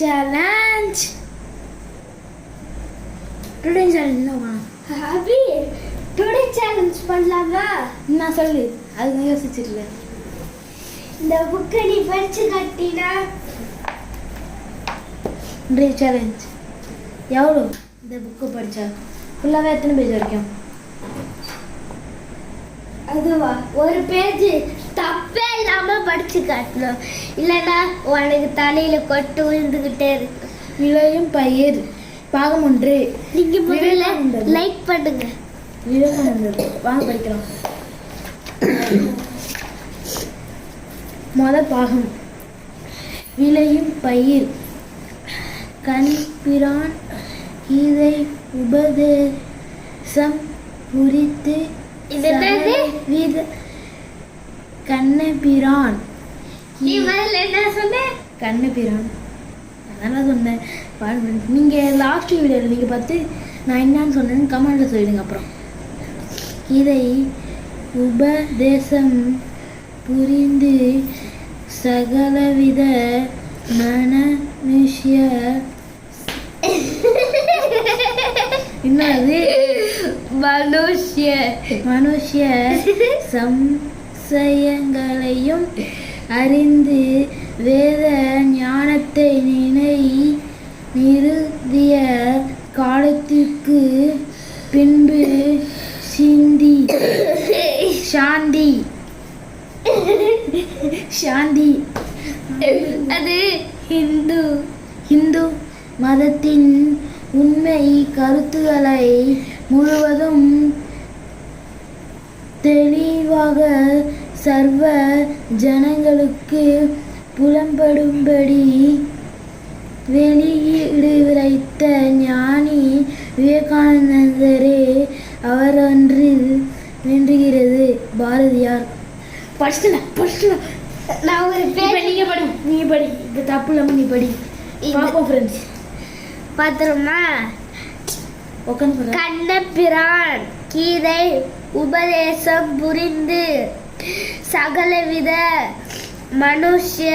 challenge. Today challenge என்னவா? அபி today challenge பண்ணலாமா? நான் சொல்லு. அது நான் யோசிச்சிரல. இந்த புக்கை நீ படிச்சு காட்டினா today challenge. எவ்வளோ இந்த புக்கு படிச்சா? ஃபுல்லாவே எத்தனை பேஜ் வரைக்கும்? அதுவா ஒரு பேஜ் தப்பே இல்லாம படிச்சு காட்டணும், இல்லைன்னா உனக்கு தலையில கொட்டு விழுந்துகிட்டே இருக்கு. விளையும் பயிர் பாகம் 1. நீங்க முதல்ல லைக் பண்ணுங்க. விவேகானந்தர் வாங்க படிக்கலாம். முதல் பாகம் விளையும் பயிர். கண் பிரான் இதை உபதேசம் குறித்து கண்ணபிரான். நீ முதல்ல என்ன சொன்ன? கண்ணபிரான் அதான் சொன்னேன். நீங்கள் லாஸ்ட் வீடியோவில் நீங்கள் பார்த்து நான் என்னன்னு சொன்னேன்னு கமெண்ட்டில் சொல்லிடுங்க. அப்புறம் இதை உபதேசம் புரிந்து சகலவித மனுஷ்ய என்னது மனுஷ்ய சம்சயங்களையும் அறிந்து வேத ஞானத்தை நிறுத்திய காலத்திற்கு பின்பு சாந்தி அது ஹிந்து மதத்தின் உண்மை கருத்துக்களை முழுவதும் தெளிவாக சர்வ ஜனங்களுக்கு புலம்படும்படி வெளியிடுவித்த ஞானி விவேகானந்தரே அவர் வென்றுகிறது. பாரதியார். படிச்சுலாம் நான் ஒரு பேர் நீங்க படி இது தப்பு இல்லாமல் நீ படி பாப்போம் ஃப்ரெண்ட்ஸ். பாத்திரமா கண்ணபிரான் கீதை உபதேசம் புரிந்து சகலவித மனுஷ்ய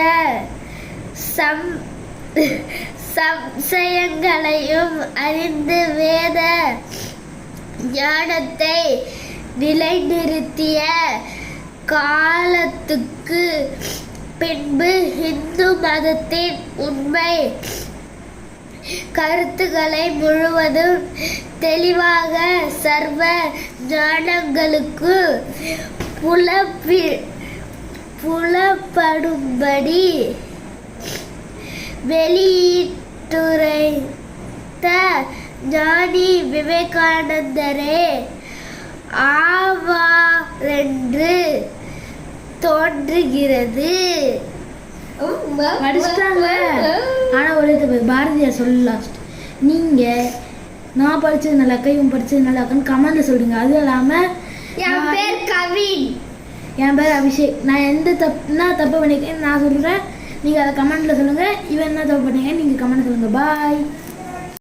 சம்சயங்களையும் அறிந்து வேத ஞானத்தை நிலைநிறுத்திய காலத்துக்கு பின்பு இந்து மதத்தின் உண்மை கருத்துக்களை முழுவதும் தெளிவாக சர்வ ஞானங்களுக்கு புலப்படும்படி வெளியிட்டுரைத்த ஞானி விவேகானந்தரே ஆவாரென்று தோன்றுகிறது. படிச்சுட்டாங்க. ஆனால் ஒரு பாரதியார் சொல்ல லாஸ்ட் நீங்கள் நான் படித்தது நல்லா இவன் படித்தது நல்லா இருக்குன்னு கமெண்ட்ல சொல்லுங்க. அதுவும் இல்லாமல் என் பேர் கவின், என் பேர் அபிஷேக். நான் என்ன தப்பு பண்ணியிருக்கேன் நான் சொல்கிறேன், நீங்கள் அதை கமெண்ட்ல சொல்லுங்கள். இவன் என்ன தப்பு பண்ணீங்க நீங்கள் கமெண்ட் சொல்லுங்கள். பாய்.